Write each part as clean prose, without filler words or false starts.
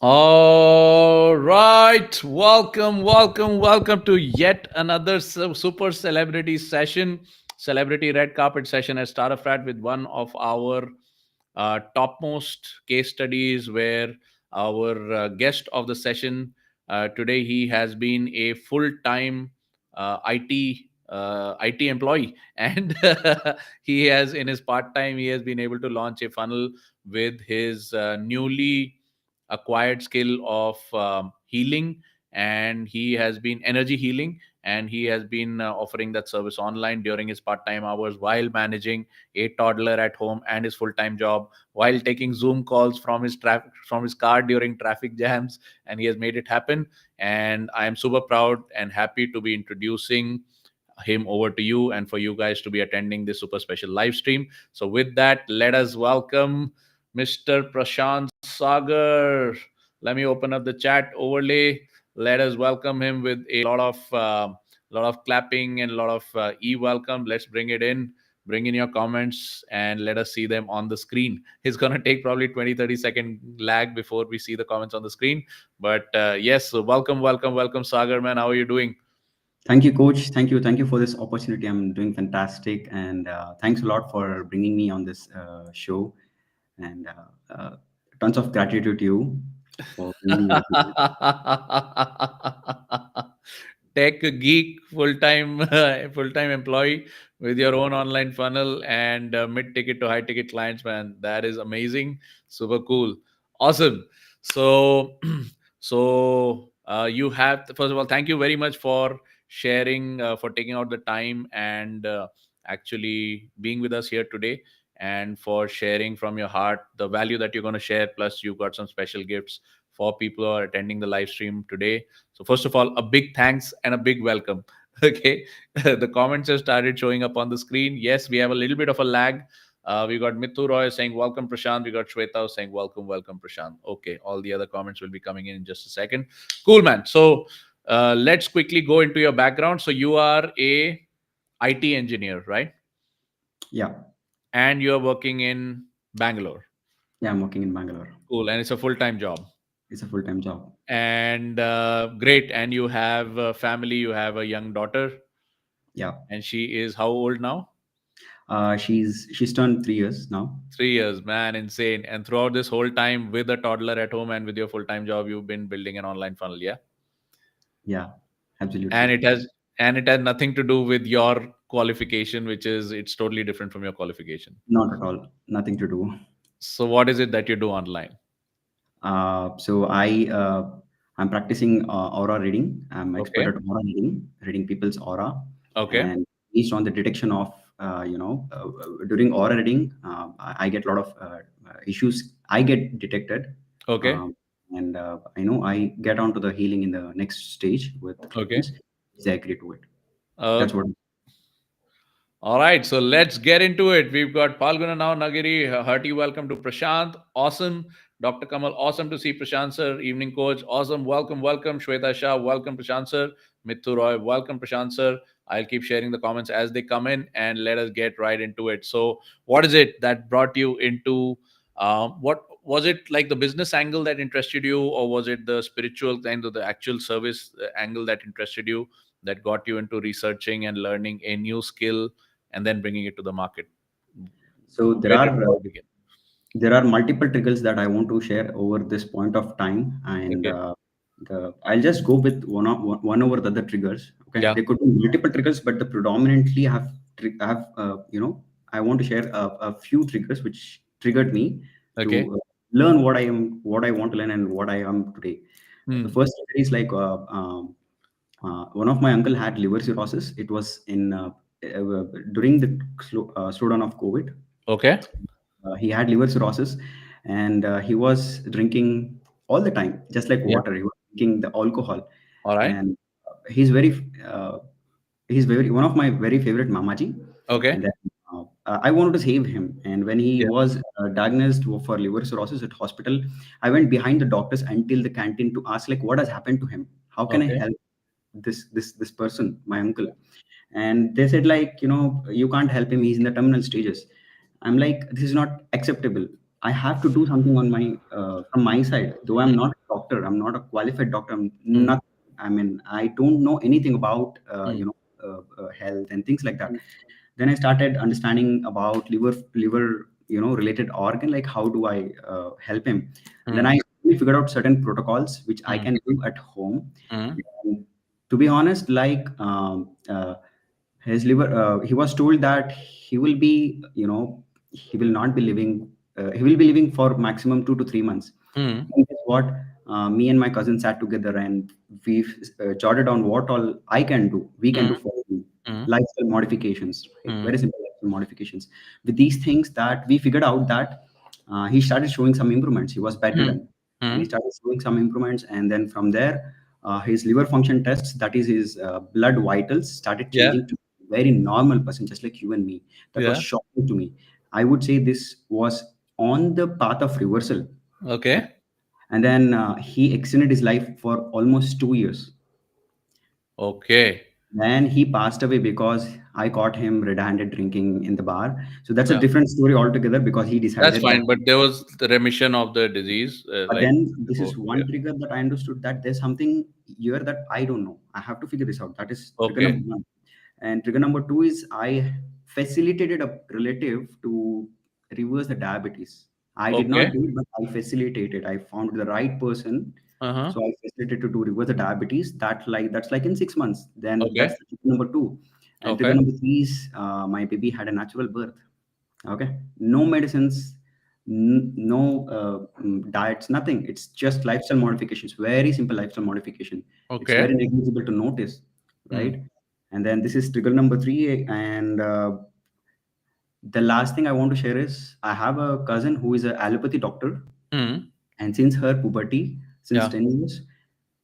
All right. Welcome to yet another super celebrity session, celebrity red carpet session at Startup Frat with one of our topmost case studies where our guest of the session today, he has been a full-time IT employee, and he has in his part-time he has been able to launch a funnel with his newly acquired skill of healing, and he has been energy healing, and he has been offering that service online during his part-time hours while managing a toddler at home and his full-time job, while taking Zoom calls from his car during traffic jams, and he has made it happen. And I am super proud and happy to be introducing him over to you and for you guys to be attending this super special live stream. So with that, let us welcome Mr. Prashant Sagar. Let me open up the chat overlay. Let us welcome him with a lot of clapping and a lot of welcome. Let's bring it in. Bring in your comments and let us see them on the screen. It's going to take probably 20-30 second lag before we see the comments on the screen. But yes, so welcome, Sagar, man. How are you doing? Thank you, Coach. Thank you for this opportunity. I'm doing fantastic, and thanks a lot for bringing me on this show. And tons of gratitude to you for bringing me over here. Tech geek, full-time full-time employee with your own online funnel and mid-ticket to high-ticket clients, man. That is amazing. Super cool. Awesome. So you have, first of all, thank you very much for sharing, for taking out the time and actually being with us here today, and for sharing from your heart the value that you're going to share. Plus you got some special gifts for people who are attending the live stream today. So first of all, a big thanks and a big welcome. Okay, the comments have started showing up on the screen. Yes, we have a little bit of a lag. We got Mithu Roy saying welcome Prashant. We got Shweta saying welcome Prashant. Okay, all the other comments will be coming in just a second. Cool, man. So let's quickly go into your background. So you are a IT engineer, right? Yeah, And you're working in Bangalore. yeah, I'm working in Bangalore. Cool, and it's a full-time job. It's a full-time job. And great. And you have a family. You have a young daughter, Yeah, and she is how old now? she's turned 3 years now. 3 years, man, insane. And throughout this whole time, with a toddler at home and with your full-time job, you've been building an online funnel, yeah. Yeah, And absolutely. it has nothing to do with your qualification, which is it's totally different from your qualification. Not at all. Nothing to do. So what is it that you do online? So I'm practicing aura reading. I'm expert Okay. at aura reading, reading people's aura, Okay. and based on the detection of during aura reading, I get a lot of issues. I get detected, Okay. um, and I get onto the healing in the next stage with the Okay. clients. They agree to it. uh, That's what. All right, so let's get into it. We've got Palguna now, Nagiri. Hearty welcome to Prashant. Awesome. Dr. Kamal, awesome to see Prashant sir. Evening coach, awesome. Welcome. Shweta Shah, welcome Prashant sir. Mithu Roy, welcome Prashant sir. I'll keep sharing the comments as they come in and let us get right into it. So, what is it that brought you into what was it like the business angle that interested you, or was it the spiritual kind of the actual service angle that interested you, that got you into researching and learning a new skill and then bringing it to the market? So Where did it all begin? there are multiple triggers that I want to share over this point of time, and Okay. I'll just go with one over the other triggers. Okay, Yeah. there could be multiple triggers, but the predominantly have I want to share a few triggers which triggered me Okay. to learn what I want to learn, and what I am today. The Hmm. first trigger is like one of my uncle had liver cirrhosis. It was in during the slowdown of COVID. Okay. He had liver cirrhosis, and he was drinking all the time, just like Yeah. water. He was drinking the alcohol, All right. and he's very he's very one of my very favorite mamaji. Okay. And then I wanted to save him. And when he Yeah. was diagnosed for liver cirrhosis at hospital, I went behind the doctors until the canteen to ask like what has happened to him. How can I Okay. help this person, my uncle? And they said like you can't help him. He's in the terminal stages. I'm like, this is not acceptable. I have to do something on my from my side, though I'm Hmm. not a doctor. I'm not a qualified doctor. I'm Mm, not. I mean, I don't know anything about mm, health and things like that. Then I started understanding about liver related organ, like how do I help him. And then mm, I figured out certain protocols which I mm, can do at home. mm, And to be honest, like his liver, he was told that he will be, he will not be living, he will be living for maximum 2 to 3 months. mm, And guess what? Me and my cousin sat together and we jotted down what all I can do, we can do mm, for him. mm, Lifestyle modifications, right? mm, Very simple lifestyle modifications. With these things, that we figured out that he started showing some improvements. He was mm, bedridden, and he mm. started showing some improvements. And then from there, his liver function tests, that is his blood vitals, started Yeah, changing to very normal person, just like you and me. That was yeah. shocking to me. I would say this was on the path of reversal. Okay, And then he extended his life for almost 2 years. okay. Then he passed away because I caught him red-handed drinking in the bar. So that's a Yeah, different story altogether, because he that's decided that. fine. But there was the remission of the disease, But like then this before. is Yeah. one trigger that I understood, that there's something here that I don't know. I have to figure this out. That is trigger Okay. number one. And trigger number two is I facilitated a relative to reverse the diabetes. I did Okay. not do it, but I facilitated. I found the right person. Uh-huh. So I facilitated to do reverse the diabetes. That's like in 6 months. Then Okay. that's the trigger number two. And trigger Okay. number three is my baby had a natural birth. Okay, no medicines, no diets, nothing. It's just lifestyle modifications, very simple lifestyle modification. It's Okay. very negligible to notice, Mm. right? And then this is trigger number three. And the last thing I want to share is I have a cousin who is an allopathy doctor. Mm. And since her puberty, since Yeah. 10 years,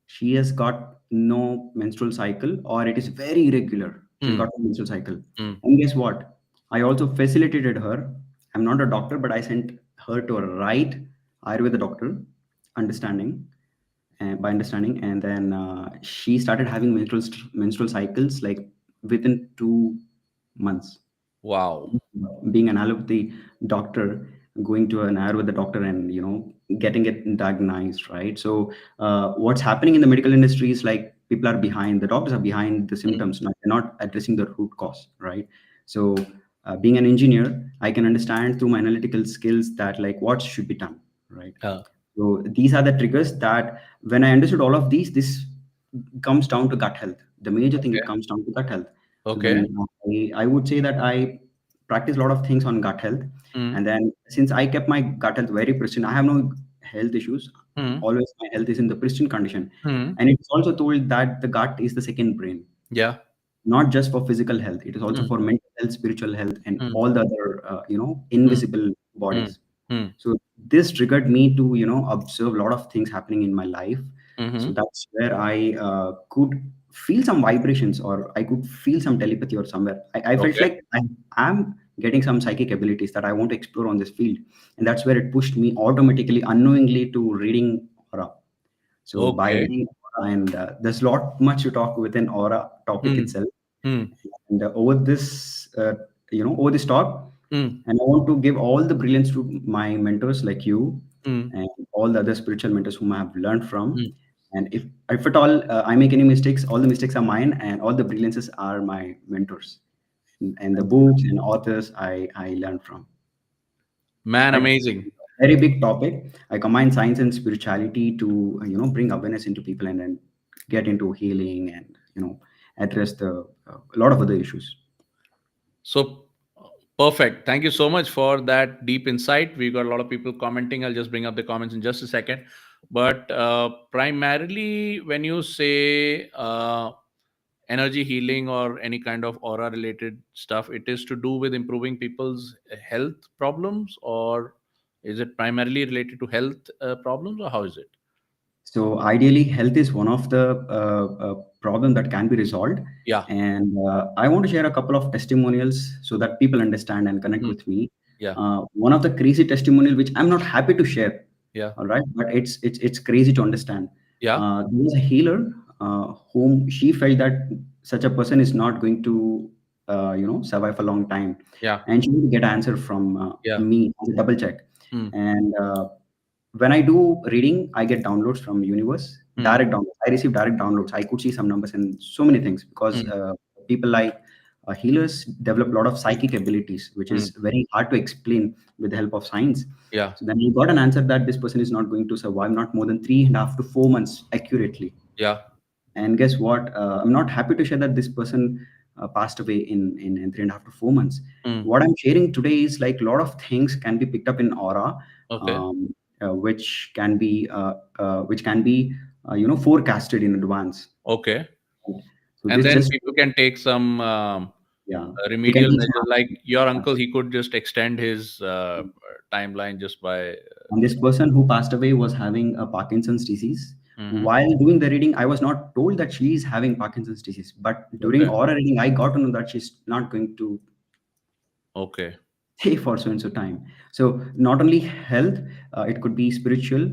she has got no menstrual cycle, or it is very irregular. She's Mm. got no menstrual cycle. Mm. And guess what? I also facilitated her. I'm not a doctor, but I sent her to a right Ayurveda doctor, understanding, and by understanding. And then she started having menstrual cycles like within 2 months. Wow. Being an allopathy doctor, going to an Ayurveda doctor, and getting it diagnosed, right? So what's happening in the medical industry is like people are behind, the doctors are behind the Mm. symptoms, they're not addressing the root cause, right? So being an engineer, I can understand through my analytical skills that like what should be done, right? Yeah. So these are the triggers that when I understood all of these, this comes down to gut health. The major thing, it Okay. comes down to gut health. So Okay. then I would say that I practice a lot of things on gut health. Mm. And then since I kept my gut health very pristine, I have no health issues. Mm. Always my health is in the pristine condition. Mm. And it's also told that the gut is the second brain, Yeah. not just for physical health. It is also Mm. for mental health, spiritual health, and Mm. all the other, Mm. invisible Mm. bodies. Mm. So this triggered me to observe a lot of things happening in my life. So Mm-hmm. that's where I could feel some vibrations, or I could feel some telepathy, or somewhere I felt Okay. like I am getting some psychic abilities that I want to explore on this field. And that's where it pushed me automatically, unknowingly, to reading aura. So by Okay. reading aura, and there's a lot much to talk within aura topic Mm. itself. Mm. And over this talk, Mm. and I want to give all the brilliance to my mentors like you, Mm. and all the other spiritual mentors whom I have learned from. Mm. And if at all I make any mistakes, all the mistakes are mine, and all the brilliances are my mentors, and the books and authors I learned from. Man, Right? amazing. Very big topic. I combine science and spirituality to bring awareness into people, and then get into healing, and address the a lot of other issues. So perfect. Thank you so much for that deep insight. We got a lot of people commenting. I'll just bring up the comments in just a second. But primarily, when you say energy healing or any kind of aura related stuff, it is to do with improving people's health problems, or is it primarily related to health problems, or how is it? So ideally, health is one of the problem that can be resolved. Yeah. And I want to share a couple of testimonials so that people understand and connect Mm. with me. Yeah. One of the crazy testimonial which I'm not happy to share, Yeah. all right, but it's crazy to understand. Yeah. There was a healer whom she felt that such a person is not going to survive a long time, Yeah. and she would get answer from Yeah. me as a double check. Mm. And when I do reading, I get downloads from universe, Hmm. direct downloads. I receive direct downloads. I could see some numbers and so many things because Hmm. people like healers develop a lot of psychic abilities, which Hmm. is very hard to explain with the help of science. Yeah. So then he got an answer that this person is not going to survive not more than 3.5 to 4 months accurately. Yeah. And guess what? I'm not happy to share that this person passed away in 3.5 to 4 months. Hmm. What I'm sharing today is like a lot of things can be picked up in aura, Okay. um, which can be forecasted in advance. Okay. Right? So And this then just people can take some yeah, we can remedial take some measures. Like action. your Yeah. uncle, he could just extend his timeline just by. And this person who passed away was having a Parkinson's disease. Mhm. While doing the reading, I was not told that she is having Parkinson's disease. But during Okay. aura reading, I got to know that she's not going to Okay. stay for so and so time. So not only health, it could be spiritual,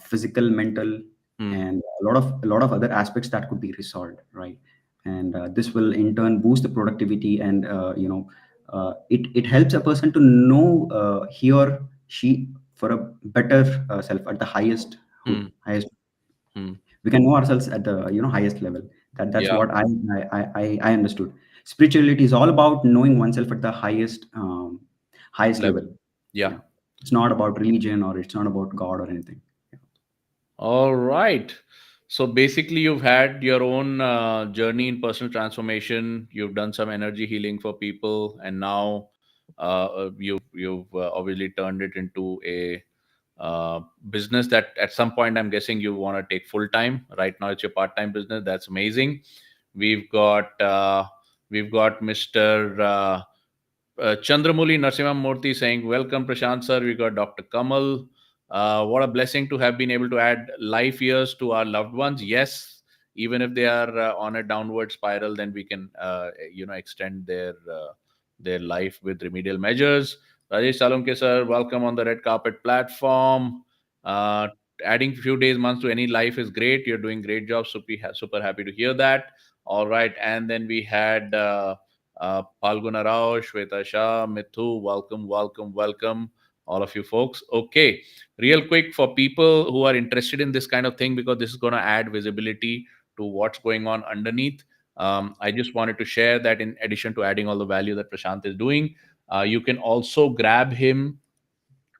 physical, mental, Hmm. and a lot of other aspects that could be resolved, right? And this will in turn boost the productivity, and it helps a person to know he or she for a better self at the highest hood, Hmm. highest. Hmm. We can know ourselves at the highest level. That's Yeah. what I understood. Spirituality is all about knowing oneself at the highest Level. level. Yeah. Yeah, it's not about religion or it's not about God or anything. Yeah. All right. So basically, you've had your own journey in personal transformation. You've done some energy healing for people, and now you've obviously turned it into a business that at some point I'm guessing you want to take full time. Right now, it's your part time business. That's amazing. We've got uh, we've got Mr. Chandramuli Narasimha Murthy saying, "Welcome, Prashant sir. We got Dr. Kamal. What a blessing to have been able to add life years to our loved ones. Yes, even if they are on a downward spiral, then we can, extend their life with remedial measures." Rajesh Salomke sir, welcome on the red carpet platform. Uh, Adding few days, months to any life is great. You're doing great job. Super happy to hear that. All right, and then we had. Palguna Rao, Shweta Shah, Mithu, welcome, welcome, welcome, all of you folks. Okay, real quick for people who are interested in this kind of thing, because this is going to add visibility to what's going on underneath. I just wanted to share that in addition to adding all the value that Prashant is doing, you can also grab him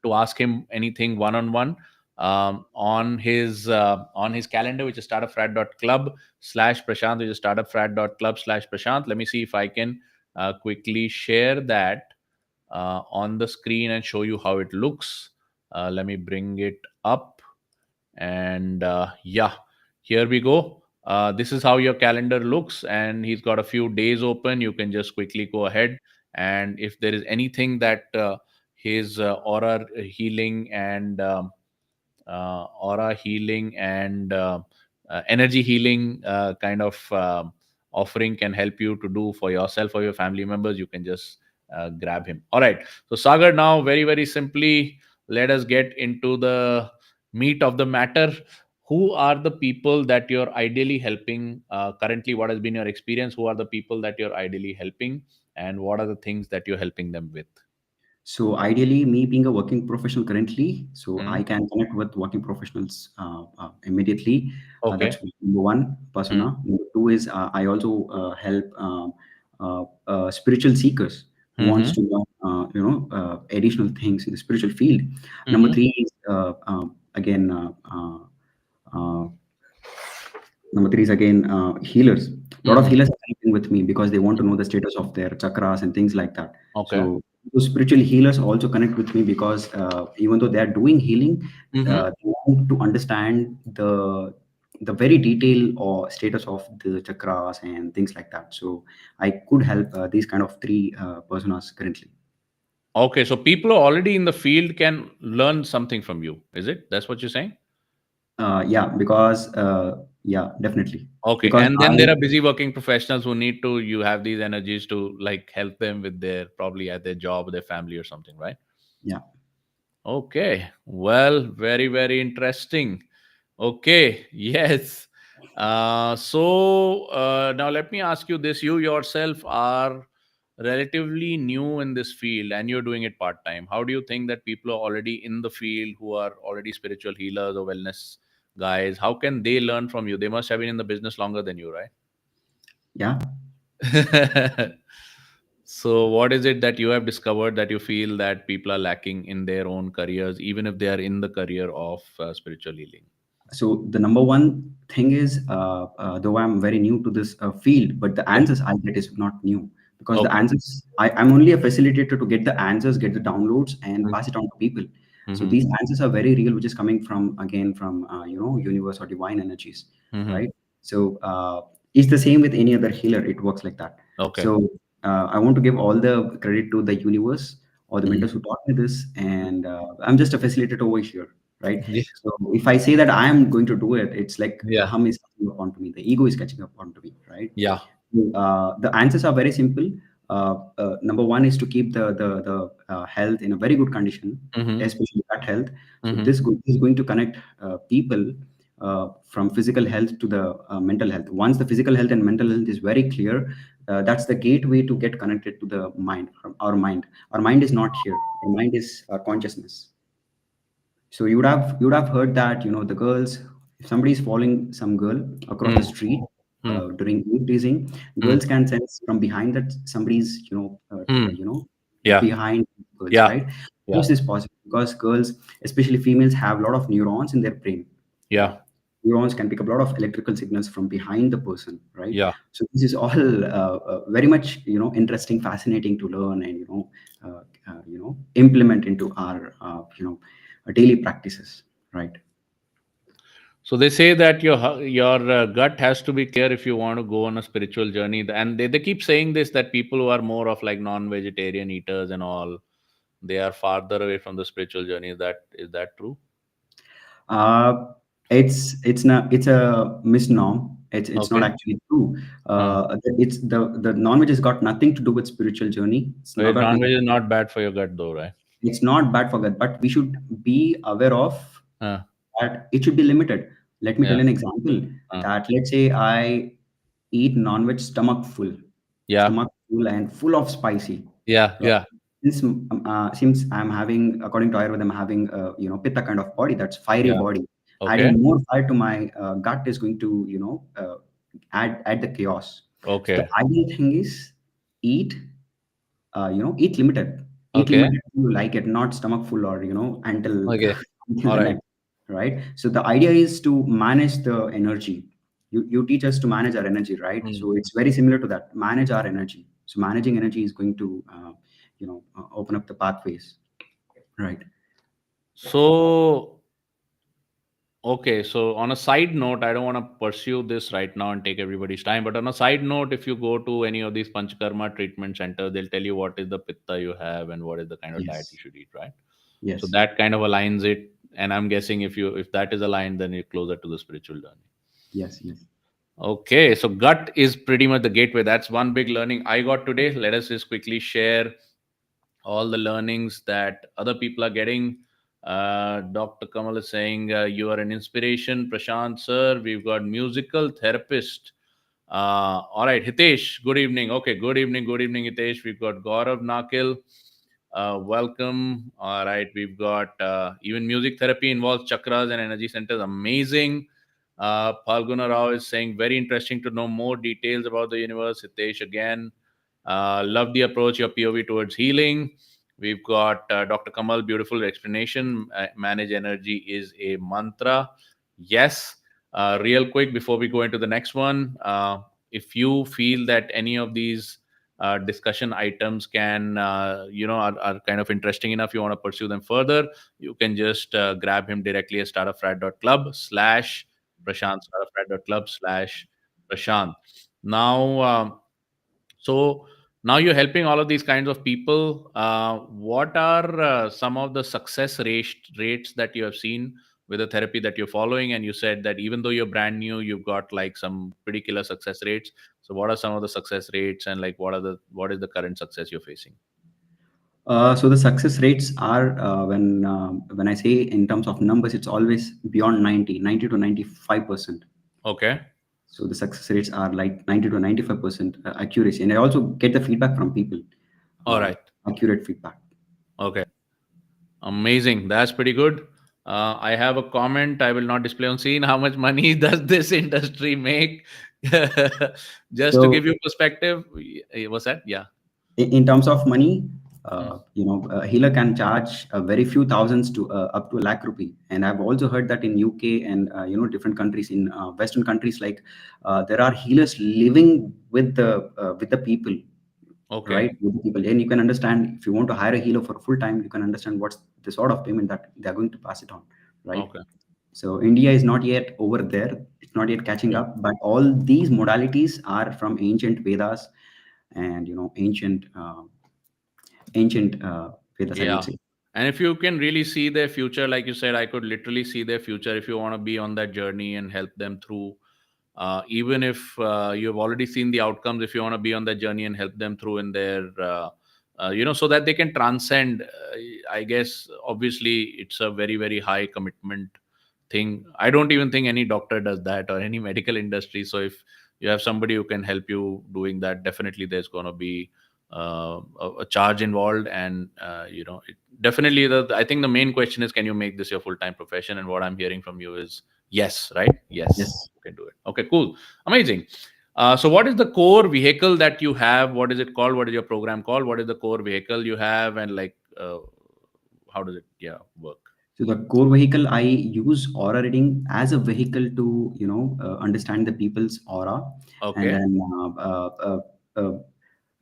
to ask him anything one on one on his calendar, which is startupfrat.club/Prashant, which is startupfrat.club/Prashant. Let me see if I can quickly share that on the screen and show you how it looks. Let me bring it up. And yeah, here we go. This is how your calendar looks, and he's got a few days open. You can just quickly go ahead, and if there is anything that his aura healing and energy healing kind of offering can help you to do for yourself or your family members, you can just grab him. All right. So, Sagar, now very, very simply, let us get into the meat of the matter. Who are the people that you're ideally helping currently? What has been your experience? Who are the people that you're ideally helping? And what are the things that you're helping them with? So ideally, me being a working professional currently, so I Hmm. can connect with working professionals immediately. That's Okay. number one Hmm. persona. Number two is I also help spiritual seekers who wants Hmm. to learn, additional things in the spiritual field. Number Hmm. three is again uh, Number three is again healers. A lot of Hmm. healers are connecting with me because they want to know the status of their chakras and things like that. Okay. So those spiritual healers also connect with me because even though they are doing healing, Hmm. they want to understand the very detail or status of the chakras and things like that. So I could help these kind of three personas currently. Okay, so people who are already in the field can learn something from you. Is it? That's what you're saying? Yeah, because yeah, definitely Okay, because and I then there are busy working professionals who need to you have these energies to like help them with their probably at their job, their family or something, right? yeah. Okay. Well, very, very interesting. Okay. Yes. So now let me ask you this. You yourself are relatively new in this field and you're doing it part time, how do you think that people are already in the field, who are already spiritual healers or wellness guys, how can they learn from you? They must have been in the business longer than you, Yeah. right? So what is it that you have discovered that you feel that people are lacking in their own careers, even if they are in the career of spiritual healing? So the number one thing is, though I'm very new to this field, but the Yeah. answers I get is not new, because the Okay. answers I'm only a facilitator to get the answers, get the downloads, and pass it on to people. So Mm-hmm. these answers are very real, which is coming from, again, from universe or divine energies, Mm-hmm. right? So it's the same with any other healer. It works like that. Okay. So I want to give all the credit to the universe or the Mm-hmm. mentors who taught me this, and I'm just a facilitator over here, right? Yeah. So if I say that I am going to do it, it's like the Yeah. hum is catching up onto me, the ego is catching up onto me, right? Yeah. The answers are very simple. Number one is to keep the health in a very good condition, Mm-hmm. especially gut health. So Mm-hmm. is going to connect people from physical health to the mental health. Once the physical health and mental health is very clear, that's the gateway to get connected to the mind. From our mind, our mind is not here. Our mind is consciousness. So you would have heard that, the girls, if somebody is following some girl across the Mm. street Mm. during mood teasing, Mm. girls can sense from behind that somebody's Mm. Yeah. behind girls, Yeah. right? How Yeah. is this possible? Because girls, especially females, have a lot of neurons in their brain. Yeah. Neurons can pick up a lot of electrical signals from behind the person, right? Yeah. So this is all very much interesting, fascinating to learn, and implement into our daily practices, right? So they say that your gut has to be clear if you want to go on a spiritual journey. And they keep saying this, that people who are more of like non-vegetarian eaters and all, they are farther away from the spiritual journey. Is that true? uh, it's a misnomer. It's not Okay. actually true. Huh. It's the non-veg has got nothing to do with spiritual journey. It's So not got non-veg is not bad for your gut though, right? it's not bad for that, but we should be aware of Huh. that it should be limited. Let me tell Yeah. you an example. Huh. That, let's say, I eat non-veg Yeah. stomach full and full of spicy. Yeah. Right? Yeah. Since I'm having, according to Ayurveda, I'm having pitta kind of body, that's fiery Yeah. body. Okay. Adding more fire to my gut is going to add the chaos. So the Okay. ideal thing is, eat eat Okay. limited if you like it, not stomach full, or until Okay. until All the right. next, right? So the idea is to manage the energy. You teach us to manage our energy, right? Hmm. So it's very similar to that, manage our energy. So managing energy is going to open up the pathways, right? So okay, so on a side note, I don't want to pursue this right now and take everybody's time. But on a side note, if you go to any of these Panchakarma treatment centers, they'll tell you what is the pitta you have and what is the kind of diet you Yes, should eat, right? So yes, that kind of aligns it. And I'm guessing if that is aligned, then you're closer to the spiritual journey. yes, yes. Okay, so gut is pretty much the gateway. That's one big learning I got today. Let us just quickly share all the learnings that other people are getting. Dr. Kamal is saying, you are an inspiration, Prashant sir. We've got musical therapist. All right, Hitesh, good evening. Okay, good evening, Hitesh. We've got Gaurav Nakil. Welcome. All right, we've got even music therapy involves chakras and energy centers. Amazing. Falguna Rao is saying, very interesting to know more details about the universe. Hitesh again. Love the approach, your POV towards healing. We've got Dr. Kamal, beautiful explanation. Manage energy is a mantra. Yes. Real quick before we go into the next one, if you feel that any of these discussion items are kind of interesting enough, you want to pursue them further, you can just grab him directly at startupfrat.club/Prashant, startupfrat.club/Prashant. Now, so now you're helping all of these kinds of people. What are some of the success rates that you have seen with the therapy that you're following? And you said that even though you're brand new, you've got like some pretty killer success rates. So what are some of the success rates, and like what is the current success you're facing? So the success rates are, when I say in terms of numbers, it's always beyond 90 to 95%. Okay. So the success rates are like 90 to 95% accuracy, and I also get the feedback from people, All uh, right. accurate feedback. Okay. Amazing. That's pretty good. I have a comment. I will not display on scene. How much money does this industry make? Just to So give you perspective. What's that? Yeah. in terms of money, Mm. a healer can charge a very few thousands to up to a lakh rupee. And I've also heard that in UK and different countries, in Western countries, like there are healers living with the people, Okay. right? With the people, and you can understand, if you want to hire a healer for full time, you can understand what's the sort of payment that they're going to pass it on, right? Okay. So India is not yet over there; it's not yet catching Okay. up. But all these modalities are from ancient Vedas, and ancient Vedas, I would Yeah. say. And if you can really see their future, like you said, I could literally see their future if you want to be on that journey and help them through. Even if you've already seen the outcomes, if you want to be on that journey and help them through in their, so that they can transcend. I guess obviously it's a very, very high commitment thing. I don't even think any doctor does that or any medical industry. So if you have somebody who can help you doing that, definitely there's going to be a charge involved. And definitely I think the main question is, can you make this your full-time profession? And what I'm hearing from you is yes, right? Yes, Yes. you can do it. Okay, cool. Amazing. So what is the core vehicle that you have? What is it called? What is your program called? What is the core vehicle you have? And like, how does it, yeah, work? So the core vehicle, I use aura reading as a vehicle to understand the people's aura, and Okay. then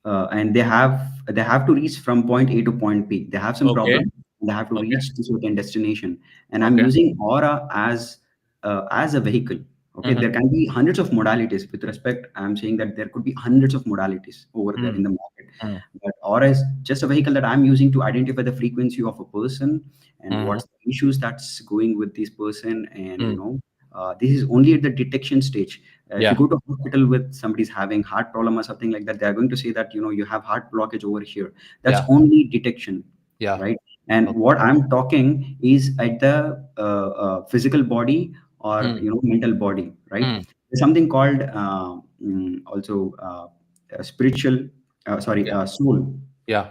uh, and they have to reach from point A to point B. They have some Okay. problem. They have to Okay. reach to certain destination, and I'm Okay. using aura as a vehicle. Okay, Mm-hmm. there can be hundreds of modalities. With respect, I'm saying that there could be hundreds of modalities over there in Mm. the market. Mm. But aura is just a vehicle that I'm using to identify the frequency of a person and Mhm. what's the issues that's going with this person. And Mm. this is only at the detection stage. If you Yeah. go to a hospital with somebody's having heart problem or something like that, they're going to say that you have heart blockage over here. That's Yeah. only detection, Yeah. right? And Okay. what I'm talking is at the physical body, or Mm. mental body, right? Mm. There's something called also spiritual, sorry, Yeah. soul. Yeah.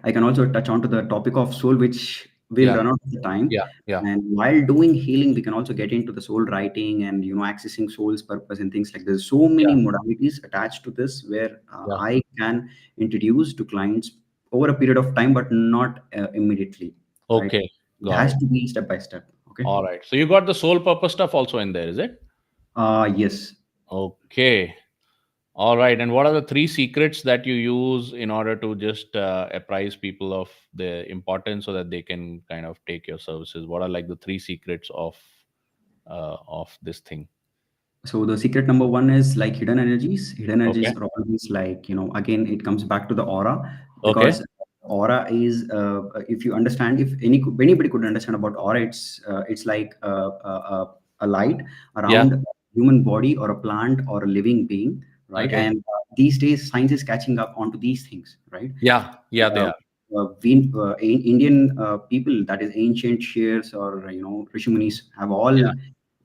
I can also touch on to the topic of soul, which will Yeah. run out of the time. Yeah. Yeah. And while doing healing, we can also get into the soul writing and accessing soul's purpose and things like this. So many Yeah. modalities attached to this, where Yeah. I can introduce to clients over a period of time, but not immediately, right? Okay. It Got has it. to be step by step. Okay. All right. So you got the soul purpose stuff also in there, is it? Yes. Okay. All right. And what are the three secrets that you use in order to just apprise people of the importance so that they can kind of take your services? What are like the three secrets of this thing? So the secret number one is like hidden energies. Hidden Okay. energies are always like, again, it comes back to the aura, Okay. because aura is, if you understand, if anybody could understand about aura, it's like a light Yeah. around a human body or a plant or a living being, right? Okay. And these days, science is catching up onto these things, right? Yeah. Yeah. They Uh, are. Indian people, that is ancient shears or Rishumunis, have all Yeah.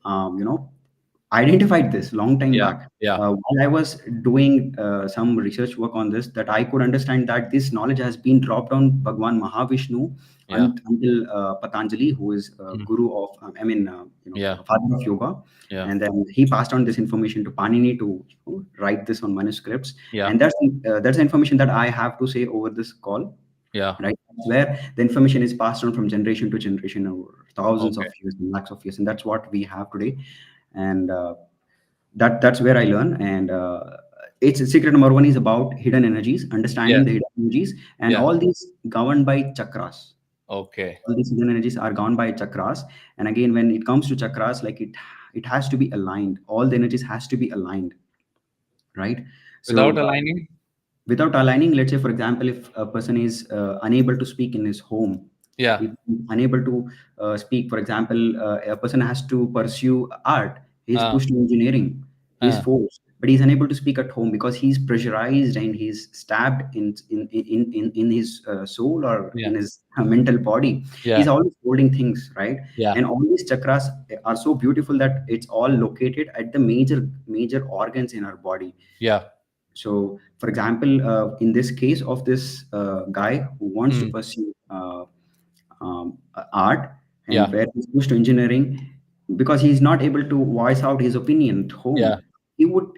um, you know identified this long time Yeah. back. Yeah. While I was doing some research work on this, that I could understand that this knowledge has been dropped on Bhagwan Mahavishnu Yeah. until Patanjali, who is Mm. guru of, Yeah. father of yoga. Yeah. And then he passed on this information to Panini to write this on manuscripts. Yeah. And that's the information that I have to say over this call, Yeah. right? Where the information is passed on from generation to generation over thousands of Okay. years and lakhs of years, and that's what we have today. And that's where I learn. And it's secret number one is about hidden energies, Yeah. understanding the hidden energies, and Yeah. all these governed by chakras. Okay. All these hidden energies are governed by chakras. And again, when it comes to chakras, like it has to be aligned. All the energies has to be aligned, right? Without So aligning? without aligning, let's say for example, if a person is unable to speak in his home, Yeah. if unable to speak, for example, a person has to pursue art, he's Uh, pushed to engineering, he's uh, forced, but he's unable to speak at home because he's pressurized and he's stabbed in his soul or Yeah. in his mental body. He's Yeah. always holding things, right? Yeah. And all these chakras are so beautiful that it's all located at the major organs in our body. Yeah. So, for example, in this case of this guy who wants to Mm. pursue art and Yeah. where he's pushed to engineering, because he's not able to voice out his opinion at Yeah. home, he would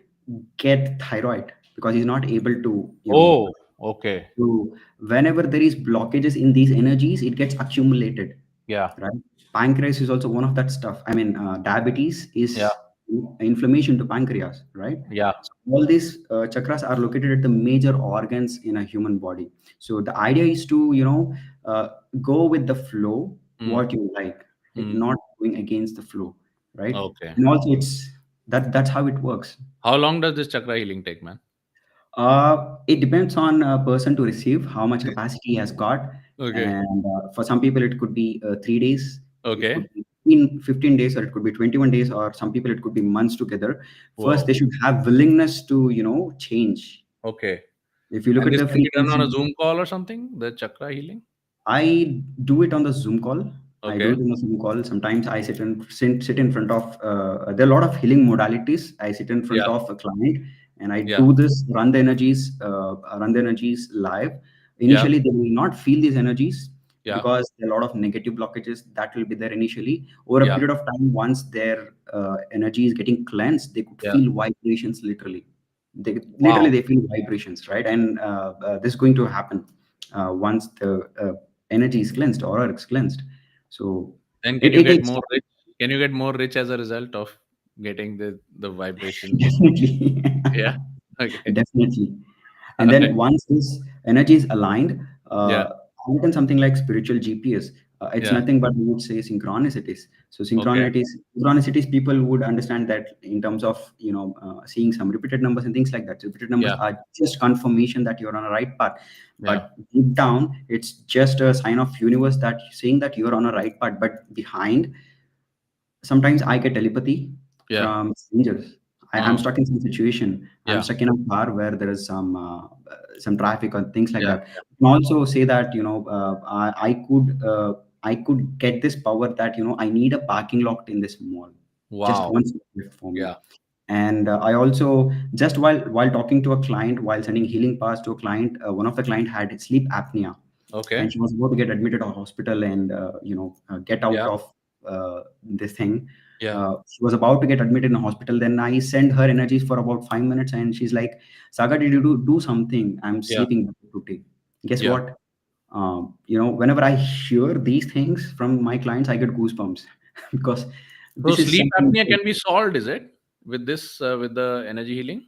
get thyroid because he's not able to, Oh, okay. to whenever there is blockages in these energies, it gets accumulated, Yeah. right? Pancreas is also one of that stuff. I mean, diabetes Yeah. is inflammation to pancreas, right? Yeah. So all these chakras are located at the major organs in a human body. So the idea is to, uh, go with the flow, Mm. what you like, right? Mm. Not going against the flow, right? Okay. And also, it's that's how it works. How long does this chakra healing take, man? It depends on a person to receive how much capacity he has got, Okay. and for some people it could be 3 days, it Okay. could be in 15 days, or it could be 21 days, or some people it could be months together. First, Wow. they should have willingness to change. Okay. If you look And at this the can be done on a frequency, Zoom call or something, the chakra healing? I do it on the Zoom call. I do Okay. it on the Zoom call. Sometimes I sit in front of. There are a lot of healing modalities. I sit in front Yeah. of a client and I Yeah. do this, run the energies live. Yeah. Initially, they will not feel these energies Yeah. because there are a lot of negative blockages that will be there initially. Over a Yeah. period of time, once their energy is getting cleansed, they could Yeah. feel vibrations literally. Wow. They feel vibrations, right? And this is going to happen once the energy is cleansed, aura is cleansed. So Then can it, you it get takes more time. rich? Can you get more rich as a result of getting the vibrations? Definitely. Yeah. Okay. Definitely. And All right. then once this energy is aligned, Yeah. I've written something like spiritual GPS. It's Yeah. nothing but we would say synchronicities. So Okay. synchronicities, people would understand that in terms of seeing some repeated numbers and things like that. So repeated numbers Yeah. are just confirmation that you're on a right path. Yeah. But deep down, it's just a sign of universe that saying that you're on a right path. But behind, sometimes I get telepathy Yeah. from strangers. I'm Uh, stuck in some situation. I'm yeah. stuck in a car where there is some traffic or things like Yeah. that. I can also say that I could get this power that I need a parking lot in this mall, just Wow. one second for me. Yeah. And I also, just while talking to a client, while sending healing pass to a client, one of the client had sleep apnea, Okay. and she was about to get admitted to hospital and get out Yeah. of this thing. Yeah. She was about to get admitted in a hospital. Then I sent her energies for about 5 minutes, and she's like, "Saga, did you do something? I'm Yeah. sleeping better today." Guess Yeah. what? Whenever I hear these things from my clients, I get goosebumps because So this is sleep something. apnea can be solved, is it? With this, with the energy healing?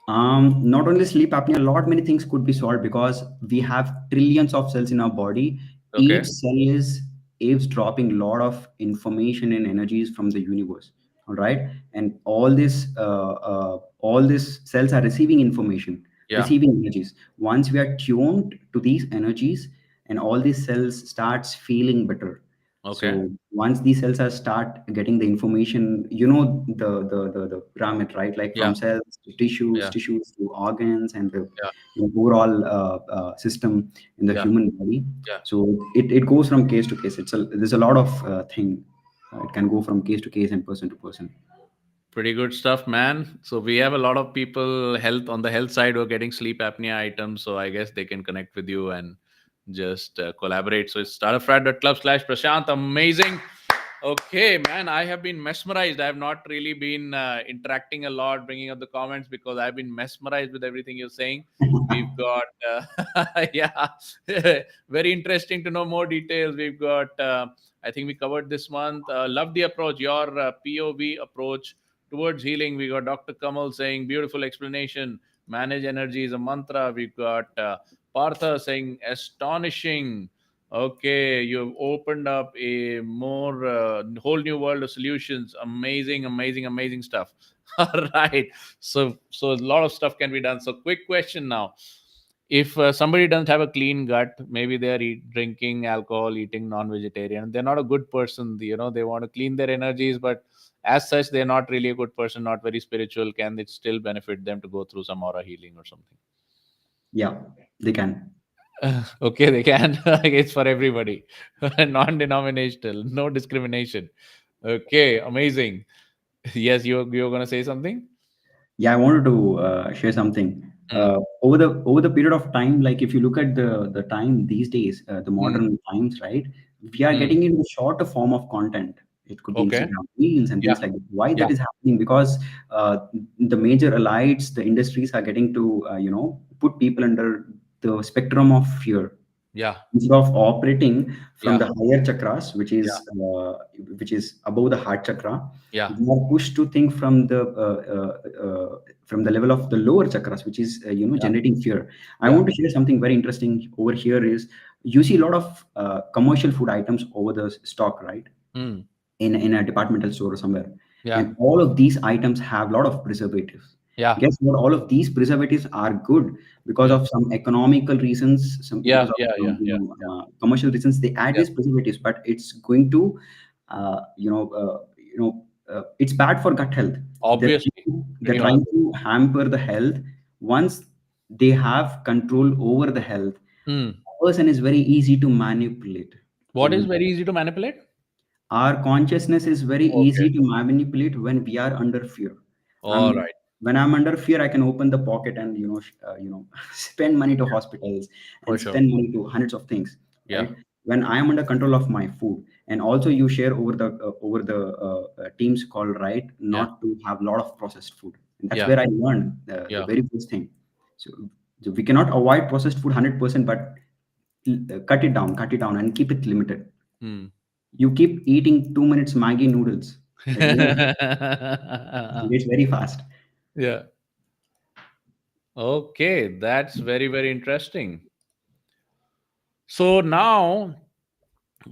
Not only sleep apnea, a lot many things could be solved because we have trillions of cells in our body. Each Okay. cell is eavesdropping a lot of information and energies from the universe. All right, and all these cells are receiving information, Yeah. receiving energies. Once we are tuned to these energies, and all these cells starts feeling better. Okay. So once these cells are start getting the information, the pyramid, right? Like Yeah. from cells to tissues, Yeah. tissues to organs, and the Yeah. overall system in the Yeah. human body. Yeah. So it goes from case to case. There's a lot of thing. It can go from case to case and person to person. Pretty good stuff, man. So we have a lot of people health on the health side who are getting sleep apnea items. So I guess they can connect with you and just collaborate. So it's starterfrat.club/Prashant. Amazing. Okay, man. I have been mesmerized. I have not really been interacting a lot, bringing up the comments because I've been mesmerized with everything you're saying. We've got, yeah, very interesting to know more details. We've got, I think we covered this month. Love the approach, your POV approach towards healing. We got Dr. Kamal saying, beautiful explanation. Manage energy is a mantra. We've got Partha saying, astonishing. Okay, you've opened up a more whole new world of solutions. Amazing, amazing, amazing stuff. All right. So a lot of stuff can be done. So quick question now. If somebody doesn't have a clean gut, maybe they are drinking alcohol, eating non-vegetarian, they're not a good person. They want to clean their energies, but as such they're not really a good person, not very spiritual, can it still benefit them to go through some aura healing or something? Yeah, they can. Okay, they can. It's for everybody. Non-denominational, no discrimination. Okay, amazing. Yes, you're gonna say something. Yeah, I wanted to share something. Mm, Over the period of time, like if you look at the time these days, the mm, modern times, right? We are mm. getting into shorter form of content. It could be Okay. Instagram Reels and Yeah. things like that. Why Yeah. that is happening? Because the major elites, the industries are getting to put people under the spectrum of fear Yeah. instead of operating from Yeah. the higher chakras, Yeah. which is above the heart chakra. Yeah. We are pushed to think from the level of the lower chakras, which is Yeah. generating fear. I Yeah. want to share something very interesting over here. Is you see a lot of commercial food items over the stock, right? Mm. In a departmental store or somewhere. Yeah. And all of these items have a lot of preservatives. Yeah. Guess what? All of these preservatives are good because Mm. of some economical reasons, some Yeah. because of Yeah. Yeah. Yeah. Yeah. commercial reasons. They add Yeah. these preservatives, but it's going to, it's bad for gut health. They're, Obviously. they're Pretty trying obvious. to hamper the health. Once they have control over the health, Mm. a person is very easy to manipulate. What is very easy to manipulate? Our consciousness is very Okay. easy to manipulate when we are under fear. All I'm right. When I'm under fear, I can open the pocket and spend money to hospitals For and sure. spend money to hundreds of things, Yeah. right? When I am under control of my food, and also you share over the team's call, right, Yeah. not to have a lot of processed food, and that's Yeah. where I learned the Yeah. very first thing. So, so we cannot avoid processed food 100%, but cut it down, and keep it limited. Mm. You keep eating 2 minutes Maggi noodles a day, it gets very fast. Yeah. Okay, that's very, very interesting. So now,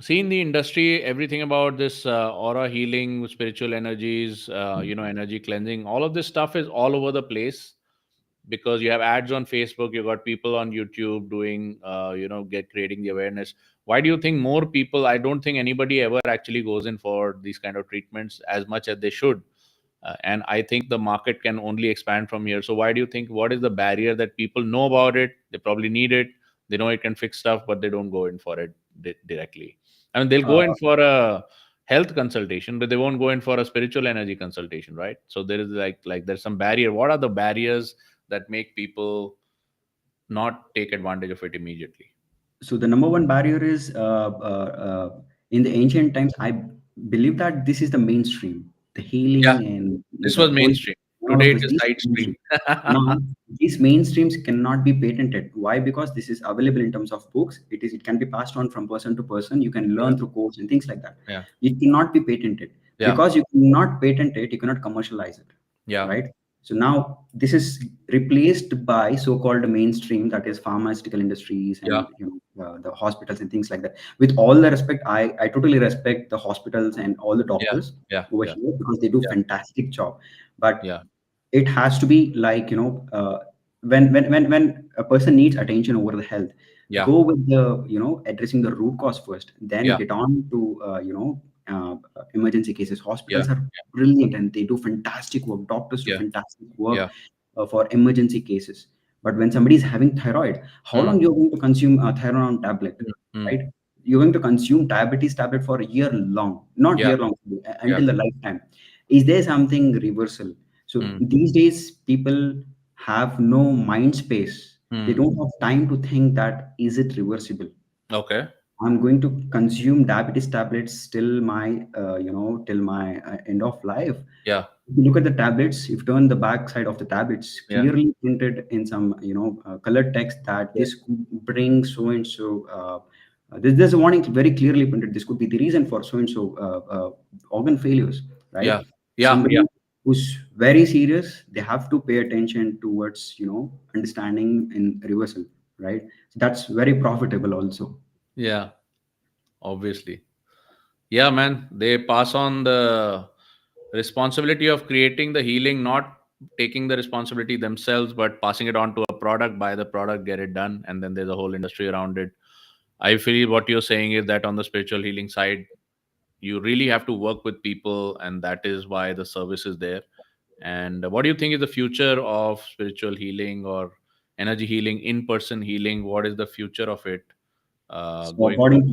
seeing the industry, everything about this aura healing, spiritual energies, energy cleansing, all of this stuff is all over the place because you have ads on Facebook, you got people on YouTube doing, get creating the awareness. Why do you think more people? I don't think anybody ever actually goes in for these kind of treatments as much as they should. And I think the market can only expand from here. So why do you think, what is the barrier that people know about it, they probably need it, they know it can fix stuff, but they don't go in for it directly? I mean, they'll go in Uh, for a health consultation, but they won't go in for a spiritual energy consultation, right? So there is like there's some barrier. What are the barriers that make people not take advantage of it immediately? so the number one barrier is in the ancient times. I believe that this is the mainstream, the Yeah, healing and this the was whole, mainstream. all Today of it this. is This is side stream. mainstream. Now, these mainstreams cannot be patented. Why? Because this is available in terms of books. It can be passed on from person to person. You can Yeah, learn through course and things like that. yeah, It cannot be patented. yeah, Because you cannot patent it, you cannot commercialize it, yeah, right? So now this is replaced by so-called mainstream, that is pharmaceutical industries yeah, and the hospitals and things like that. With all the respect, I totally respect the hospitals and all the yeah, doctors yeah, over yeah, here because they do yeah, fantastic job. But yeah, it has to be like when a person needs attention over the health, yeah, go with the addressing the root cause first, then yeah, get on to emergency cases. yeah, Hospitals are brilliant and they do fantastic work, doctors do yeah, fantastic work yeah. for emergency cases. But when somebody is having thyroid, how Mm, long you're going to consume a thyroid tablet, mm, mm. right? You're going to consume diabetes tablet for a year long, not Yeah, year long, yeah, until the lifetime. Is there something reversal? So mm, these days, people have no mind space. They mm. don't have time to think that is it reversible. Okay. I'm going to consume diabetes tablets till my, till my end of life. Yeah, If you look at the tablets, if you turn the back side of the tablets, yeah, clearly printed in some, colored text that yeah, this could bring so and so. There's a warning very clearly printed. This could be the reason for so and so organ failures, yeah, right? yeah, yeah, Somebody who's very serious, they have to pay attention towards, understanding in reversal, right? So that's very profitable also. yeah. Obviously. Yeah, man. They pass on the responsibility of creating the healing, not taking the responsibility themselves, but passing it on to a product, buy the product, get it done, and then there's a whole industry around it. I feel what you're saying is that on the spiritual healing side, You really have to work with people, and that is why the service is there. And what do you think is the future of spiritual healing or energy healing, in person healing? What is the future of it So going forward?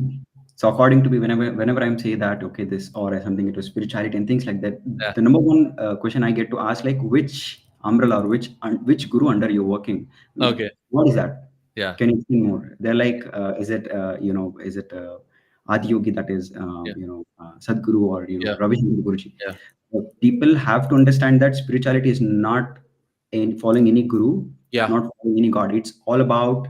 according to me, whenever I'm say that okay, this or something into spirituality and things like that, Yeah. the number one question I get to ask like which umbrella or which guru under you're working, like Okay. what is that? Yeah. Can you explain more? They're like, is it is it Adi Yogi, that is Yeah. Sadguru, or Yeah. Ravi Shankar Guruji? Yeah. People have to understand that spirituality is not in following any guru, Yeah. not following any god. It's all about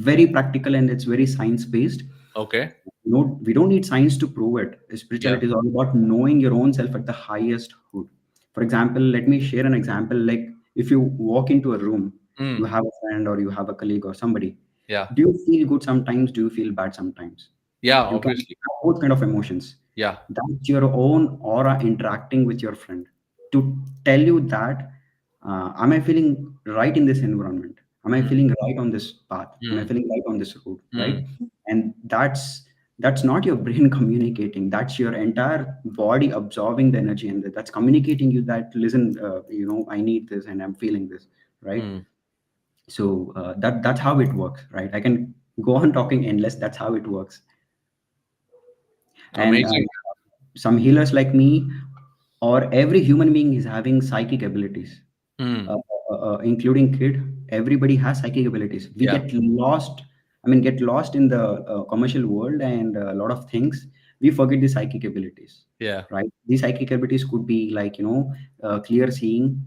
very practical and it's very science based. Okay. No, we don't need science to prove it. Yeah. Spirituality is all about knowing your own self at the highest hood. For example, let me share an example. Like if you walk into a room, you Mm. have a friend or you have a colleague or somebody. Yeah. Do you feel good sometimes? Do you feel bad sometimes? Yeah. You can Obviously. have both kind of emotions. Yeah. That's your own aura interacting with your friend to tell you that am I feeling right in this environment? Am I Mm. feeling right on this path? Am I Mm. feeling right on this road? Mm. Right? And that's not your brain communicating. That's your entire body absorbing the energy, and that's communicating you that listen, I need this and I'm feeling this. Right? Mm. So that's how it works. Right? I can go on talking endless. That's how it works. And Amazing. some healers like me or every human being is having psychic abilities, Mm. including kid. Everybody has psychic abilities. We Yeah. get lost, get lost in the commercial world and a lot of things. We forget the psychic abilities, Yeah. right? These psychic abilities could be like clear seeing.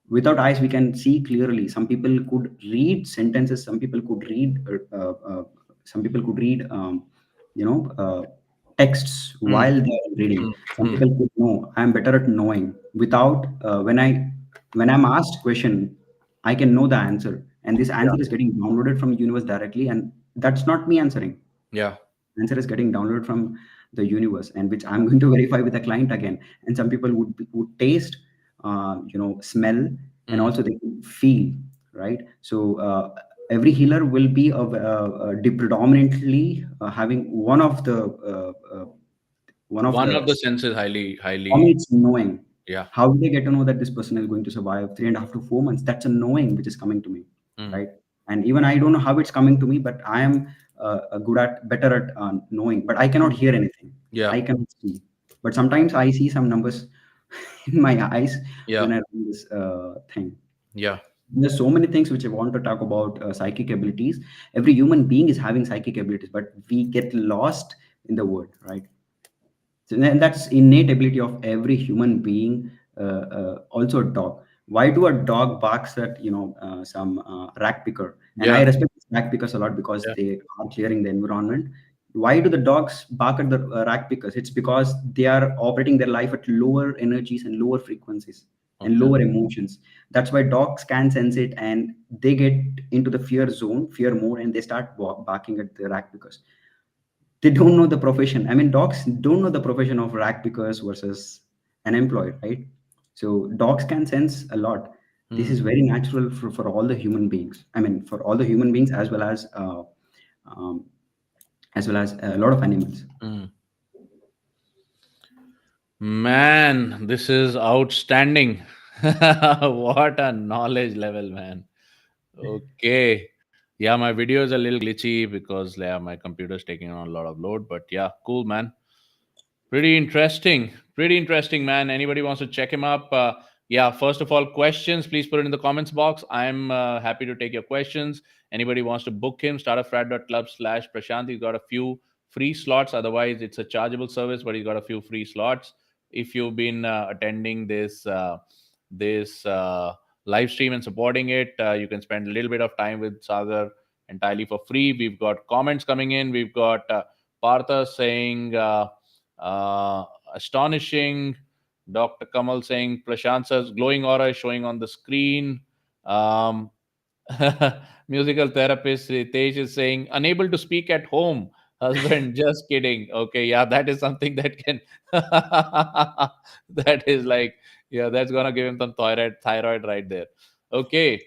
Without eyes we can see clearly. Some people could read sentences, some people could read you know uh, texts Mm. while they are reading. Mm. Some Mm. people could know. I'm better at knowing without when I'm asked question, I can know the answer, and this Yeah. answer is getting downloaded from universe directly, and that's not me answering. Yeah. Answer is getting downloaded from the universe, and which I'm going to verify with the client again. And some people would taste, smell, and Mm. also they could feel, right? So every healer will be predominantly having one of One the of the senses highly, for me, highly. it's knowing. Yeah. How do they get to know that this person is going to survive 3.5 to 4 months? That's a knowing which is coming to me, Mm. right? And even I don't know how it's coming to me, but I am better at knowing. But I cannot hear anything. Yeah. I cannot see. But sometimes I see some numbers in my eyes Yeah. when I read this thing. Yeah. There's so many things which I want to talk about psychic abilities. Every human being is having psychic abilities, but we get lost in the word, right? So and that's innate ability of every human being. Also, a dog. Why do a dog barks at some rack picker? And I Yeah. respect rack pickers a lot because Yeah. they are clearing the environment. Why do the dogs bark at the rack pickers? It's because they are operating their life at lower energies and lower frequencies and Okay. lower emotions. That's why dogs can sense it and they get into the fear zone, fear mode, and they start barking at the rack pickers. They don't know the profession. I mean, dogs don't know the profession of rack pickers versus an employee, right? So dogs can sense a lot. This Mm. is very natural for all the human beings. I mean, for all the human beings um, as well as a lot of animals. Mm. Man, this is outstanding. What a knowledge level, man. Okay. Yeah, my video is a little glitchy because yeah, my computer's taking on a lot of load, but yeah, cool, man. Pretty interesting. Pretty interesting, man. Anybody wants to check him up? Yeah, first of all, questions, please put it in the comments box. I'm happy to take your questions. Anybody wants to book him, startafrat.club/Prashant. He's got a few free slots. Otherwise, it's a chargeable service, but he's got a few free slots. If you've been attending this live stream and supporting it, you can spend a little bit of time with Sagar entirely for free. We've got comments coming in. We've got Partha saying, uh, astonishing. Dr. Kamal saying Prashant sir's glowing aura is showing on the screen. Um, musical therapist Ritesh is saying unable to speak at home. Husband, just kidding. Okay, yeah, that is something that can that is like, yeah, that's gonna give him some thyroid right there. Okay,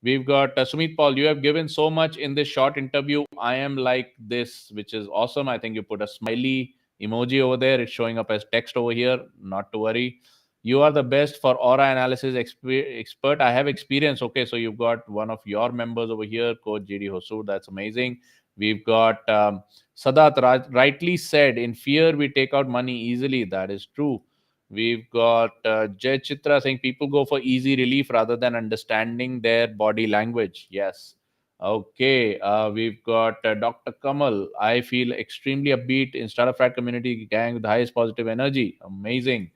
we've got Sumit Paul. You have given so much in this short interview. I am like this, which is awesome. I think you put a smiley emoji over there. It's showing up as text over here. Not to worry. You are the best for aura analysis expert. I have experience. Okay, so you've got one of your members over here, Coach GD Hosur. That's amazing. We've got Sadat rightly said, in fear we take out money easily. That is true. We've got Jay Chitra saying people go for easy relief rather than understanding their body language. Yes. Okay. We've got Dr. Kamal. I feel extremely upbeat in startup fat community gang with the highest positive energy. Amazing.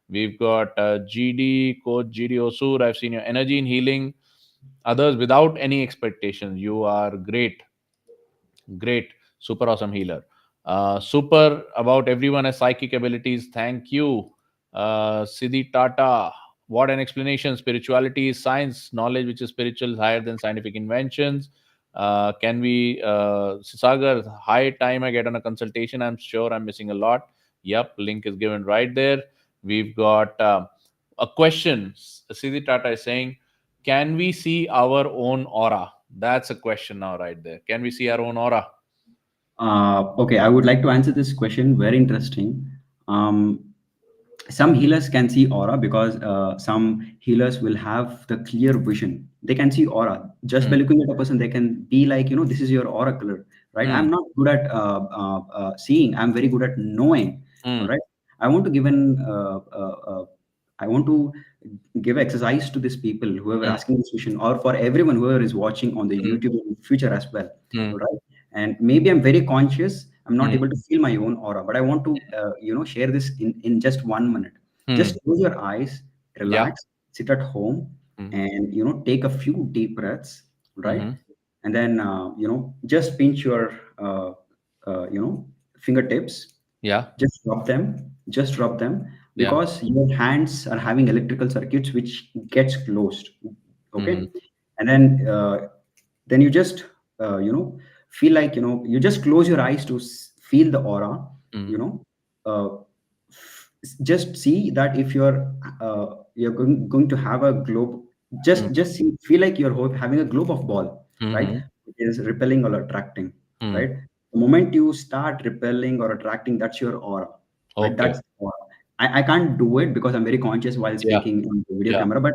We've got GD, Coach GD Osur. I've seen your energy in healing others without any expectations. You are great. Great. Super awesome healer. Super about everyone has psychic abilities. Thank you. Siddhi Tata. What an explanation. Spirituality is science. Knowledge which is spiritual is higher than scientific inventions. Can we, Sagar, high time I get on a consultation. I'm sure I'm missing a lot. Yep. Link is given right there. We've got a question. Siddhi Tata is saying, can we see our own aura? That's a question now, right there. Can we see our own aura? Okay, I would like to answer this question. Very interesting. Um, some healers can see aura because some healers will have the clear vision. They can see aura just by Mm, looking at a person. They can be like, this is your aura color, right? I'm mm, not good at seeing. I'm very good at knowing. All mm, right. I want to give an I want to give exercise to these people who are mm, asking this question, or for everyone whoever is watching on the mm, YouTube in future as well. mm, All right. And maybe I'm very conscious. I'm not mm, able to feel my own aura, but I want to share this in just 1 minute. mm. Just close your eyes, Yeah. relax, sit at home, Mm, and take a few deep breaths, right? mm-hmm. And then just pinch your fingertips, Yeah. just rub them, Yeah. because your hands are having electrical circuits which gets closed. Mm-hmm. Okay. And then you just feel like you just close your eyes to feel the aura. Mm, you know uh, just see that if you're going to have a globe, mm, just feel like you're having a globe of ball, right? mm-hmm. It is repelling or attracting, Mm. right? The moment you start repelling or attracting, that's your aura, right? Okay. That's aura. I can't do it because I'm very conscious while Yeah. speaking on the video Yeah. camera, but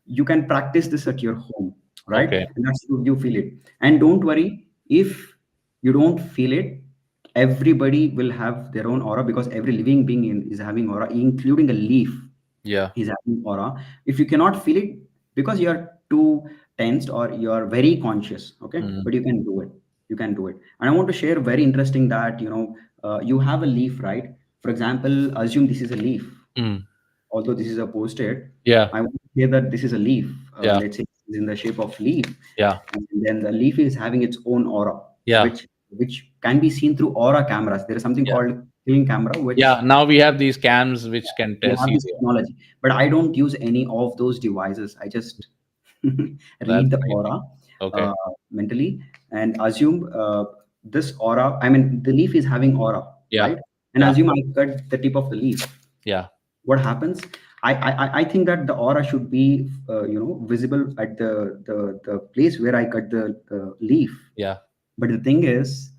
you can practice this at your home, right? Okay. And that's you feel it. And don't worry if you don't feel it. Everybody will have their own aura, because every living being is having aura, including a leaf Yeah. is having aura. If you cannot feel it because you are too tensed or you are very conscious, okay, Mm, but you can do it. You can do it. And I want to share very interesting that you have a leaf, right? For example, assume this is a leaf, mm. although this is a post-it. Yeah. I want to say that this is a leaf. Yeah. Let's say it's in the shape of leaf, Yeah. and then the leaf is having its own aura, Yeah. which can be seen through aura cameras. There is something Yeah. called film camera, Yeah. which Now we have these cams which can we have see this the. technology, but I don't use any of those devices. I just That's read the amazing. aura Okay. uh, mentally and assume this aura. I mean, the leaf is having aura, Yeah. right? And Yeah. assume I cut the tip of the leaf. Yeah. What happens? I think that the aura should be visible at the place where I cut the leaf. Yeah. But the thing is,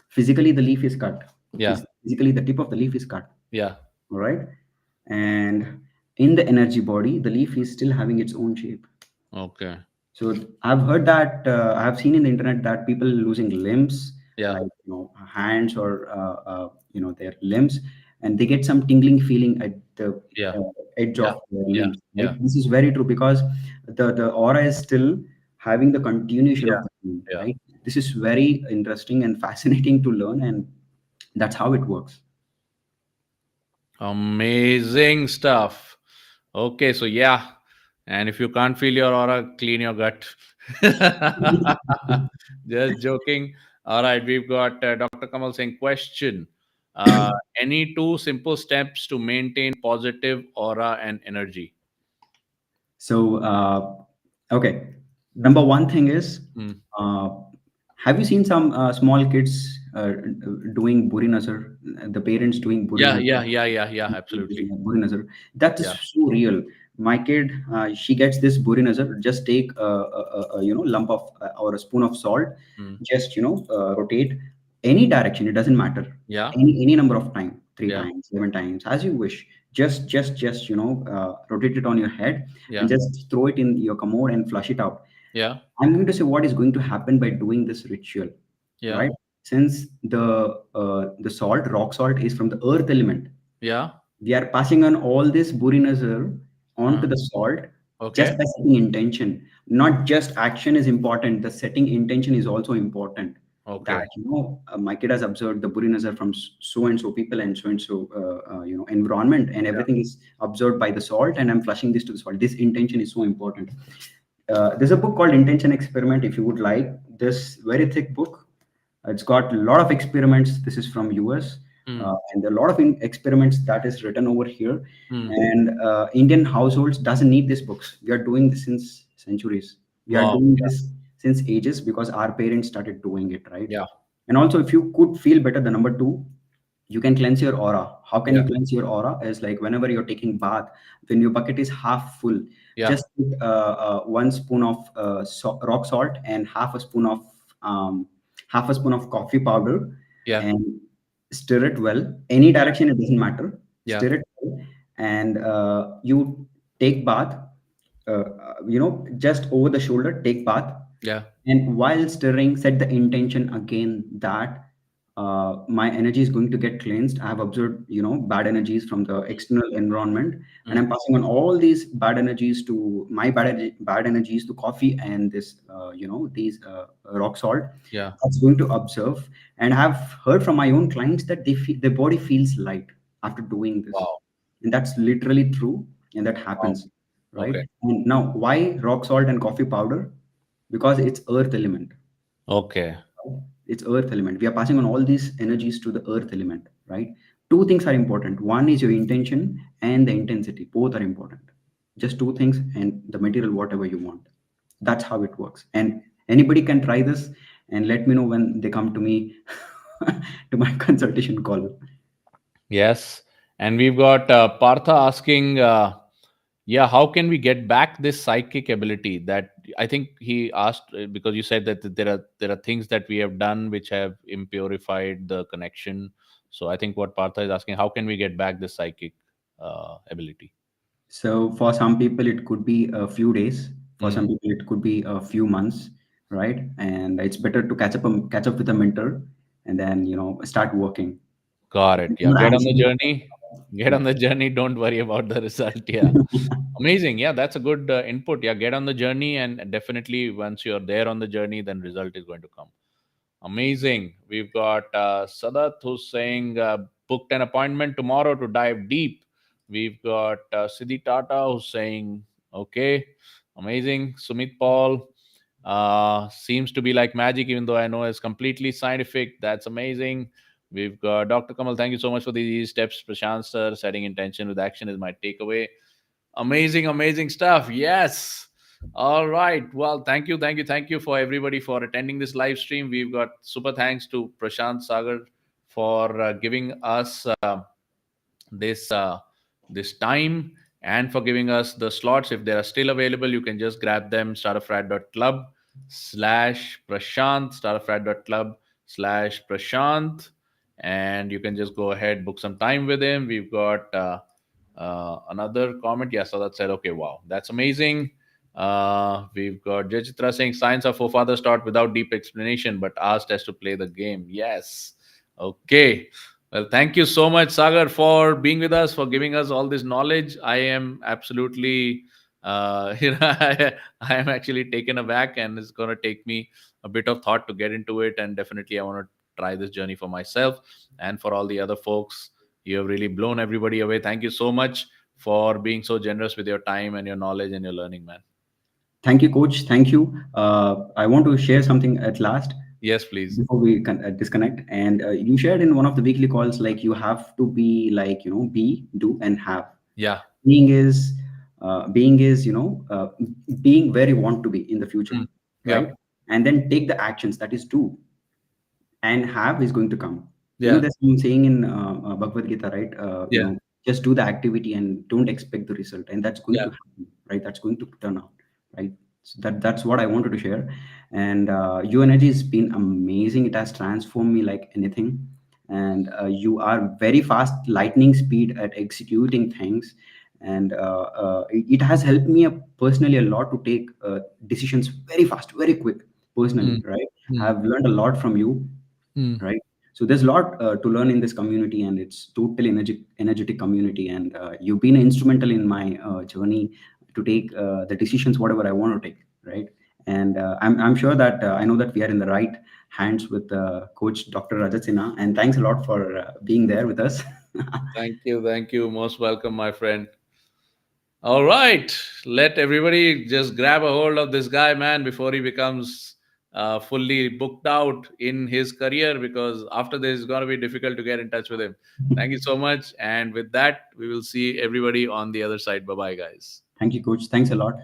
physically the leaf is cut. Yeah. Physically the tip of the leaf is cut. Yeah. All right. And in the energy body, the leaf is still having its own shape. Okay. So I've heard that I've seen in the internet that people losing limbs, Yeah. like hands or their limbs, and they get some tingling feeling at the Yeah. edge Yeah. of their Yeah. limbs. Right? Yeah. This is very true because the aura is still having the continuation Yeah. of the thing. Yeah. Right. This is very interesting and fascinating to learn, and that's how it works. Amazing stuff. Okay, so yeah, and if you can't feel your aura, clean your gut. Just joking. All right, we've got Dr. Kamal saying, question. Uh, any two simple steps to maintain positive aura and energy? So, okay. Number one thing is, Mm. uh, have you seen some small kids doing buri nazar? The parents doing buri Yeah, nazar. yeah, yeah, yeah, yeah, absolutely. Buri nazar. That is Yeah, so real. My kid, she gets this buri nazar. Just take lump of or a spoon of salt. mm. Just rotate any direction. It doesn't matter. Yeah, Any number of time. three Yeah. times, 7 times, as you wish. Just rotate it on your head and Yeah. just throw it in your commode and flush it out. Yeah. I'm going to say what is going to happen by doing this ritual, Yeah. right? Since the salt, rock salt, is from the earth element, Yeah. we are passing on all this burinazar onto Uh, the salt just okay. by setting intention. Not just action is important, the setting intention is also important. That, Okay. my kid has observed the burinazar from so and so people and so environment, and Yeah. everything is observed by the salt, and I'm flushing this to the salt. This intention is so important. There's a book called Intention Experiment, if you would like. This very thick book. It's got a lot of experiments. This is from US, Hmm. and a lot of experiments that is written over here. Hmm. And Indian households doesn't need these books. We are doing this since centuries. We are Wow. doing Yeah. this since ages because our parents started doing it, right? Yeah. And also, if you could feel better, the number two, you can cleanse your aura. How can Yeah. you cleanse your aura? Is like whenever you're taking bath, when your bucket is half full, Yeah. just put 1 spoon of rock salt and um, half a spoon of coffee powder, Yeah. and stir it well. Any Yeah. direction, it doesn't matter. Yeah. Stir it well, and you take bath. Just over the shoulder, take bath, Yeah. and while stirring, set the intention again that my energy is going to get cleansed. I have observed, bad energies from the external environment, and Hmm. I'm passing on all these bad energies to my bad energies to coffee and this, these rock salt. Yeah. That's going to observe, and I've heard from my own clients that their body feels light after doing this, Wow. and that's literally true, and that Wow. happens, right? Okay. And now, why rock salt and coffee powder? Because it's earth element. Okay. It's earth element. We are passing on all these energies to the earth element, right? Two things are important. One is your intention and the intensity. Both are important. Just two things, and the material whatever you want. That's how it works. And anybody can try this, and let me know when they come to me to my consultation call. Yes. And we've got Partha asking, yeah, how can we get back this psychic ability? That I think he asked because you said that there are things that we have done which have impurified the connection. So I think what Partha is asking, how can we get back this psychic ability? So for some people, it could be a few days. For some Mm. people, it could be a few months, right? And it's better to catch up with a mentor, and then start working. Got it. Yeah. Not Get on the anxious. journey. Get Yeah. on the journey. Don't worry about the result. Yeah. Amazing. Yeah. That's a good input. Yeah. Get on the journey. And definitely once you're there on the journey, then result is going to come. Amazing. We've got Sadat who's saying, booked an appointment tomorrow to dive deep. We've got Siddhi Tata who's saying, okay. Amazing. Sumit Paul seems to be like magic, even though I know it's completely scientific. That's amazing. We've got Dr. Kamal. Thank you so much for these steps. Prashant sir, setting intention with action is my takeaway. Amazing, amazing stuff. Yes. All right. Well, thank you for everybody for attending this live stream. We've got super thanks to Prashant Sagar for giving us this this time and for giving us the slots. If they are still available, you can just grab them. Startofrat.club slash Prashant, startofrat.club slash Prashant, and you can just go ahead, book some time with him. We've got another comment. Yes, so that said, okay, wow, that's amazing. We've got Jachitra saying science our forefathers taught without deep explanation, but asked us to play the game. Yes. Okay. Well, thank you so much, Sagar, for being with us, for giving us all this knowledge. I am absolutely, I am actually taken aback, and it's going to take me a bit of thought to get into it. And definitely, I want to try this journey for myself and for all the other folks. You have really blown everybody away. Thank you so much for being so generous with your time and your knowledge and your learning, man. Thank you, coach. Thank you. I want to share something at last Yes, please. before we disconnect. And you shared in one of the weekly calls, like you have to be like, be, do, and have. Yeah. Being is, being where you want to be in the future, Mm. Yeah. right? And then take the actions, that is do, and have is going to come. Yeah. There's some saying in Bhagavad Gita, right? Yeah. Just do the activity and don't expect the result, and that's going Yeah. to happen, right? That's going to turn out, right? So that's what I wanted to share. And your energy has been amazing. It has transformed me like anything. and you are very fast, lightning speed at executing things. And it has helped me personally a lot to take decisions very fast, very quick, Mm, personally, right? mm, I've learned a lot from you, mm. right? So there's a lot to learn in this community, and it's totally energetic community, and you've been instrumental in my journey to take the decisions whatever I want to take, right? And I'm sure that I know that we are in the right hands with coach Dr. Rajat Sinha, and thanks a lot for being there with us. Thank you. Thank you. Most welcome, my friend. All right. Let everybody just grab a hold of this guy, man, before he becomes fully booked out in his career, because after this, it's going to be difficult to get in touch with him. Thank you so much. And with that, we will see everybody on the other side. Bye bye, guys. Thank you, coach. Thanks a lot.